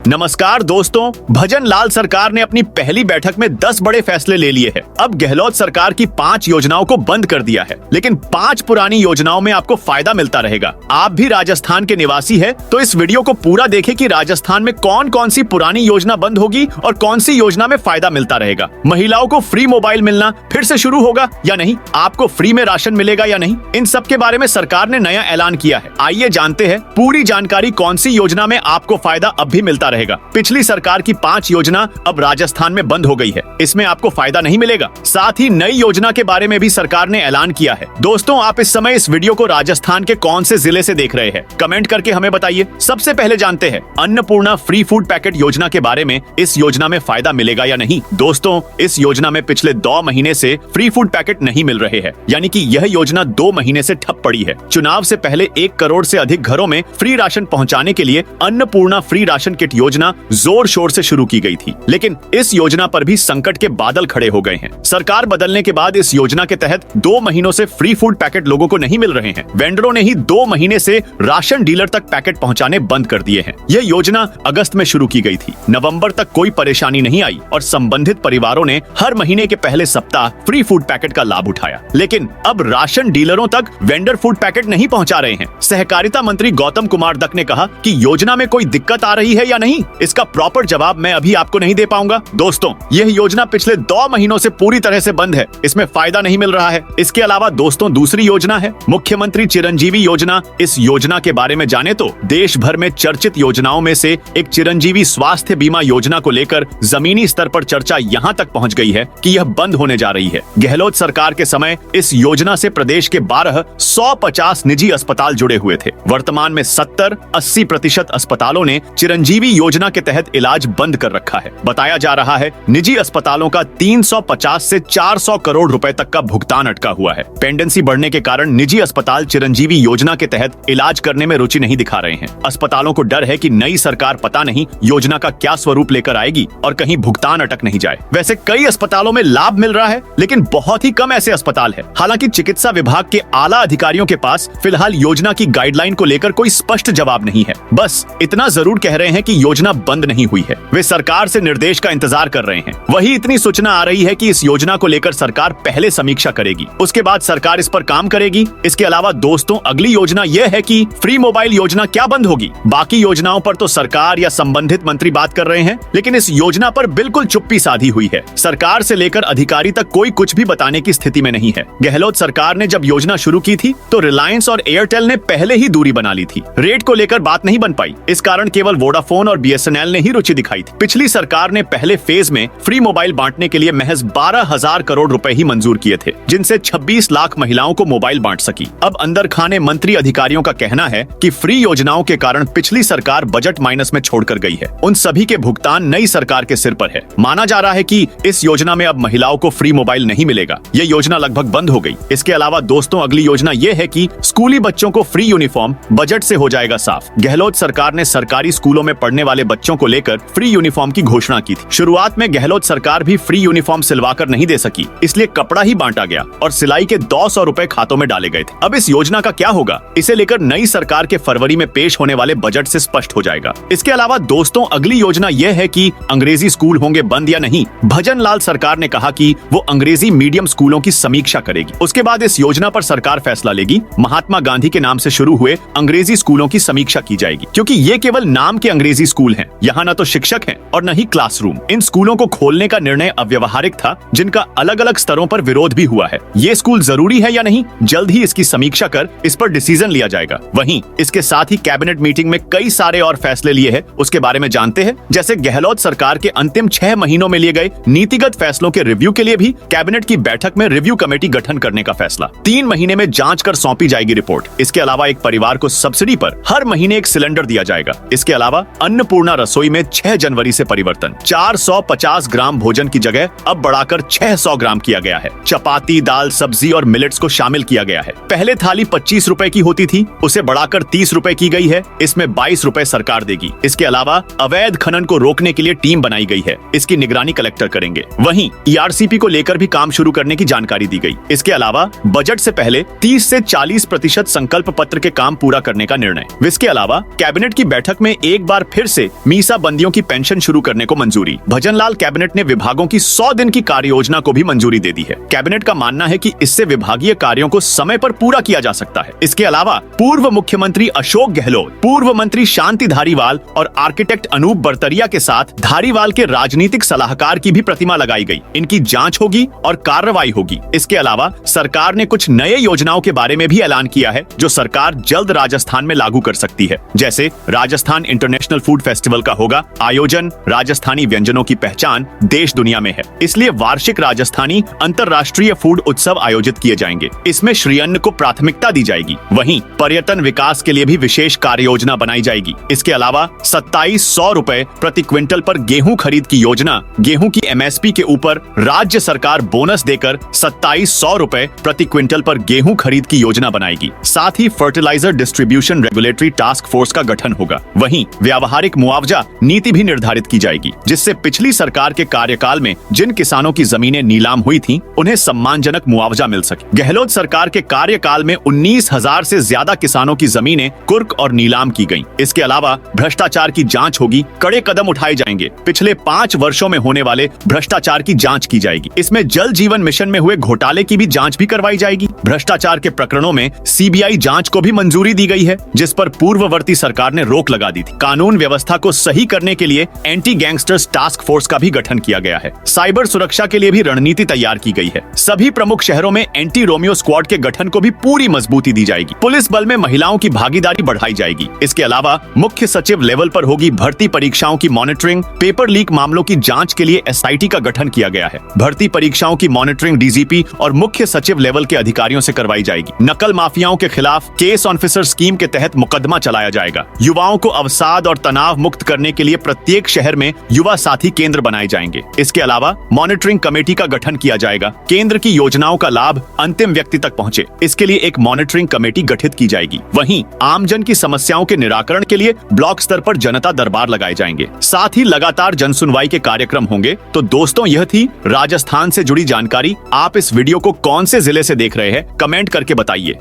नमस्कार दोस्तों, भजन लाल सरकार ने अपनी पहली बैठक में 10 बड़े फैसले ले लिए हैं। अब गहलोत सरकार की 5 योजनाओं को बंद कर दिया है, लेकिन 5 पुरानी योजनाओं में आपको फायदा मिलता रहेगा। आप भी राजस्थान के निवासी है तो इस वीडियो को पूरा देखें कि राजस्थान में कौन कौन सी पुरानी योजना बंद होगी और कौन सी योजना में फायदा मिलता रहेगा। महिलाओं को फ्री मोबाइल मिलना फिर से शुरू होगा या नहीं, आपको फ्री में राशन मिलेगा या नहीं, इन सब के बारे में सरकार ने नया ऐलान किया है। आइए जानते हैं पूरी जानकारी, कौन सी योजना में आपको फायदा अब भी मिलता रहेगा। पिछली सरकार की 5 योजना अब राजस्थान में बंद हो गई है, इसमें आपको फायदा नहीं मिलेगा। साथ ही नई योजना के बारे में भी सरकार ने ऐलान किया है। दोस्तों, आप इस समय इस वीडियो को राजस्थान के कौन से जिले से देख रहे हैं, कमेंट करके हमें बताइए। सबसे पहले जानते हैं अन्नपूर्णा फ्री फूड पैकेट योजना के बारे में। इस योजना में फायदा मिलेगा या नहीं। दोस्तों, इस योजना में पिछले 2 महीने से फ्री फूड पैकेट नहीं मिल रहे हैं, यानी कि यह योजना 2 महीने से ठप पड़ी है। चुनाव से पहले 1 करोड़ से अधिक घरों में फ्री राशन पहुंचाने के लिए अन्नपूर्णा फ्री राशन किट योजना जोर शोर से शुरू की गई थी, लेकिन इस योजना पर भी संकट के बादल खड़े हो गए हैं। सरकार बदलने के बाद इस योजना के तहत 2 महीनों से फ्री फूड पैकेट लोगों को नहीं मिल रहे हैं। वेंडरों ने ही 2 महीने से राशन डीलर तक पैकेट पहुंचाने बंद कर दिए हैं। यह योजना अगस्त में शुरू की गई थी। नवंबर तक कोई परेशानी नहीं आई और संबंधित परिवारों ने हर महीने के पहले सप्ताह फ्री फूड पैकेट का लाभ उठाया। लेकिन अब राशन डीलरों तक वेंडर फूड पैकेट नहीं पहुंचा रहे हैं। सहकारिता मंत्री गौतम कुमार दक ने कहा कि योजना में कोई दिक्कत आ रही है या नहीं, इसका प्रॉपर जवाब मैं अभी आपको नहीं दे पाऊंगा। दोस्तों, यह योजना पिछले 2 महीनों से पूरी तरह से बंद है, इसमें फायदा नहीं मिल रहा है। इसके अलावा दोस्तों, दूसरी योजना है मुख्यमंत्री चिरंजीवी योजना। इस योजना के बारे में जाने तो देश भर में चर्चित योजनाओं में से एक चिरंजीवी स्वास्थ्य बीमा योजना को लेकर जमीनी स्तर पर चर्चा यहाँ तक पहुँच गई है कि यह बंद होने जा रही है। गहलोत सरकार के समय इस योजना से प्रदेश के 1250 निजी अस्पताल जुड़े हुए थे। वर्तमान में 70-80% अस्पतालों ने चिरंजीवी योजना के तहत इलाज बंद कर रखा है। बताया जा रहा है निजी अस्पतालों का 350 से 400 करोड़ रुपए तक का भुगतान अटका हुआ है। पेंडेंसी बढ़ने के कारण निजी अस्पताल चिरंजीवी योजना के तहत इलाज करने में रुचि नहीं दिखा रहे हैं। अस्पतालों को डर है कि नई सरकार पता नहीं योजना का क्या स्वरूप लेकर आएगी और कहीं भुगतान अटक नहीं जाए। वैसे कई अस्पतालों में लाभ मिल रहा है, लेकिन बहुत ही कम ऐसे अस्पताल है। हालांकि चिकित्सा विभाग के आला अधिकारियों के पास फिलहाल योजना की गाइडलाइन को लेकर कोई स्पष्ट जवाब नहीं है। बस इतना जरूर कह रहे हैं कि योजना बंद नहीं हुई है, वे सरकार से निर्देश का इंतजार कर रहे हैं। वही इतनी सूचना आ रही है कि इस योजना को लेकर सरकार पहले समीक्षा करेगी, उसके बाद सरकार इस पर काम करेगी। इसके अलावा दोस्तों, अगली योजना यह है कि फ्री मोबाइल योजना क्या बंद होगी। बाकी योजनाओं पर तो सरकार या संबंधित मंत्री बात कर रहे हैं, लेकिन इस योजना पर बिल्कुल चुप्पी साधी हुई है। सरकार से लेकर अधिकारी तक कोई कुछ भी बताने की स्थिति में नहीं है। गहलोत सरकार ने जब योजना शुरू की थी तो रिलायंस और एयरटेल ने पहले ही दूरी बना ली थी। रेट को लेकर बात नहीं बन पाई, इस कारण केवल वोडाफोन और BSNL ने ही रुचि दिखाई थी। पिछली सरकार ने पहले फेज में फ्री मोबाइल बांटने के लिए महज 12,000 करोड़ रुपए ही मंजूर किए थे, जिनसे 26 लाख महिलाओं को मोबाइल बांट सकी। अब अंदर खाने मंत्री अधिकारियों का कहना है कि फ्री योजनाओं के कारण पिछली सरकार बजट माइनस में छोड़कर गई है। उन सभी के भुगतान नई सरकार के सिर पर है। माना जा रहा है कि इस योजना में अब महिलाओं को फ्री मोबाइल नहीं मिलेगा। ये योजना लगभग बंद हो गई। इसके अलावा दोस्तों, अगली योजना ये है कि स्कूली बच्चों को फ्री यूनिफॉर्म बजट से हो जाएगा साफ। गहलोत सरकार ने सरकारी स्कूलों में पढ़ने वाले बच्चों को लेकर फ्री यूनिफॉर्म की घोषणा की थी। शुरुआत में गहलोत सरकार भी फ्री यूनिफॉर्म सिलवाकर नहीं दे सकी, इसलिए कपड़ा ही बांटा गया और सिलाई के 200 रुपए खातों में डाले गए थे। अब इस योजना का क्या होगा, इसे लेकर नई सरकार के फरवरी में पेश होने वाले बजट से स्पष्ट हो जाएगा। इसके अलावा दोस्तों, अगली योजना यह है कि अंग्रेजी स्कूल होंगे बंद या नहीं। भजन लाल सरकार ने कहा कि वो अंग्रेजी मीडियम स्कूलों की समीक्षा करेगी। उसके बाद इस योजना पर सरकार फैसला लेगी। महात्मा गांधी के नाम से शुरू हुए अंग्रेजी स्कूलों की समीक्षा की जाएगी, क्योंकि ये केवल नाम के अंग्रेजी स्कूल हैं। यहाँ न तो शिक्षक हैं और न ही क्लासरूम। इन स्कूलों को खोलने का निर्णय अव्यवहारिक था, जिनका अलग अलग स्तरों पर विरोध भी हुआ है। ये स्कूल जरूरी है या नहीं, जल्द ही इसकी समीक्षा कर इस पर डिसीजन लिया जाएगा। वहीं इसके साथ ही कैबिनेट मीटिंग में कई सारे और फैसले लिए हैं, उसके बारे में जानते हैं। जैसे गहलोत सरकार के अंतिम 6 महीनों में लिए गए नीतिगत फैसलों के रिव्यू के लिए भी कैबिनेट की बैठक में रिव्यू कमेटी गठन करने का फैसला। 3 महीने में जांच कर सौंपी जाएगी रिपोर्ट। इसके अलावा एक परिवार को सब्सिडी पर हर महीने एक सिलेंडर दिया जाएगा। इसके अलावा अन्नपूर्णा रसोई में 6 जनवरी से परिवर्तन। 450 ग्राम भोजन की जगह अब बढ़ाकर 600 ग्राम किया गया है। चपाती, दाल, सब्जी और मिलेट्स को शामिल किया गया है। पहले थाली 25 रुपए की होती थी, उसे बढ़ाकर 30 रुपए की गई है। इसमें 22 रुपए सरकार देगी। इसके अलावा अवैध खनन को रोकने के लिए टीम बनाई गई है, इसकी निगरानी कलेक्टर करेंगे। वहीं ERCP को लेकर भी काम शुरू करने की जानकारी दी गई। इसके अलावा बजट से पहले 30 से 40% संकल्प पत्र के काम पूरा करने का निर्णय। इसके अलावा कैबिनेट की बैठक में एक बार फिर से मीसा बंदियों की पेंशन शुरू करने को मंजूरी। भजनलाल कैबिनेट ने विभागों की 100 दिन की कार्य योजना को भी मंजूरी दे दी है। कैबिनेट का मानना है कि इससे विभागीय कार्यों को समय पर पूरा किया जा सकता है। इसके अलावा पूर्व मुख्यमंत्री अशोक गहलोत, पूर्व मंत्री शांति धारीवाल और आर्किटेक्ट अनूप बरतरिया के साथ धारीवाल के राजनीतिक सलाहकार की भी प्रतिमा लगाई गई। इनकी जांच होगी और कार्रवाई होगी। इसके अलावा सरकार ने कुछ नए योजनाओं के बारे में भी ऐलान किया है जो सरकार जल्द राजस्थान में लागू कर सकती है। जैसे राजस्थान इंटरनेशनल फूड फेस्टिवल का होगा आयोजन। राजस्थानी व्यंजनों की पहचान देश दुनिया में है, इसलिए वार्षिक राजस्थानी अंतर्राष्ट्रीय फूड उत्सव आयोजित किए जाएंगे। इसमें श्रीअन्न को प्राथमिकता दी जाएगी। वहीं पर्यटन विकास के लिए भी विशेष कार्य योजना बनाई जाएगी। इसके अलावा 2700 रुपए प्रति क्विंटल पर गेहूं खरीद की योजना, गेहूं की एमएसपी के ऊपर राज्य सरकार बोनस देकर 2700 रुपए प्रति क्विंटल पर गेहूं खरीद की योजना बनाएगी। साथ ही fertiliser distribution regulatory task force का गठन होगा। वहीं व्यावहारिक मुआवजा नीति भी निर्धारित की जाएगी, जिससे पिछली सरकार के कार्यकाल में जिन किसानों की जमीनें नीलाम हुई थीं, उन्हें सम्मानजनक मुआवजा मिल सके। गहलोत सरकार के कार्यकाल में 19,000 से ज्यादा किसानों की जमीनें कुर्क और नीलाम की गईं। इसके अलावा भ्रष्टाचार की जांच होगी, कड़े कदम उठाए जाएंगे। पिछले 5 वर्षों में होने वाले भ्रष्टाचार की जांच की जाएगी। इसमें जल जीवन मिशन में हुए घोटाले की भी जांच भी करवाई जाएगी। भ्रष्टाचार के प्रकरणों में सीबीआई जांच को भी मंजूरी दी गई है, जिस पर पूर्ववर्ती सरकार ने रोक लगा दी थी। कानून व्यवस्था को सही करने के लिए एंटी गैंगस्टर्स टास्क फोर्स का भी गठन किया गया है। साइबर सुरक्षा के लिए भी रणनीति तैयार की गई है। सभी प्रमुख शहरों में एंटी रोमियो स्क्वाड के गठन को भी पूरी मजबूती दी जाएगी। पुलिस बल में महिलाओं की भागीदारी बढ़ाई जाएगी। इसके अलावा मुख्य सचिव लेवल पर होगी भर्ती परीक्षाओं की मॉनिटरिंग। पेपर लीक मामलों की जांच के लिए एसआईटी का गठन किया गया है। भर्ती परीक्षाओं की मॉनिटरिंग डीजीपी और मुख्य सचिव लेवल के अधिकारियों से करवाई जाएगी। नकल माफियाओं के खिलाफ केस ऑफिसर स्कीम के तहत मुकदमा चलाया जाएगा। युवाओं को अवसाद और तनाव मुक्त करने के लिए प्रत्येक शहर में युवा साथी केंद्र बनाए जाएंगे। इसके अलावा मॉनिटरिंग कमेटी का गठन किया जाएगा। केंद्र की योजनाओं का लाभ अंतिम व्यक्ति तक पहुंचे, इसके लिए एक मॉनिटरिंग कमेटी गठित की जाएगी। वहीं आमजन की समस्याओं के निराकरण के लिए ब्लॉक स्तर पर जनता दरबार लगाए जाएंगे। साथ ही लगातार जनसुनवाई के कार्यक्रम होंगे। तो दोस्तों, यह थी राजस्थान से जुड़ी जानकारी। आप इस वीडियो को कौन से जिले से देख रहे हैं, कमेंट करके बताइए।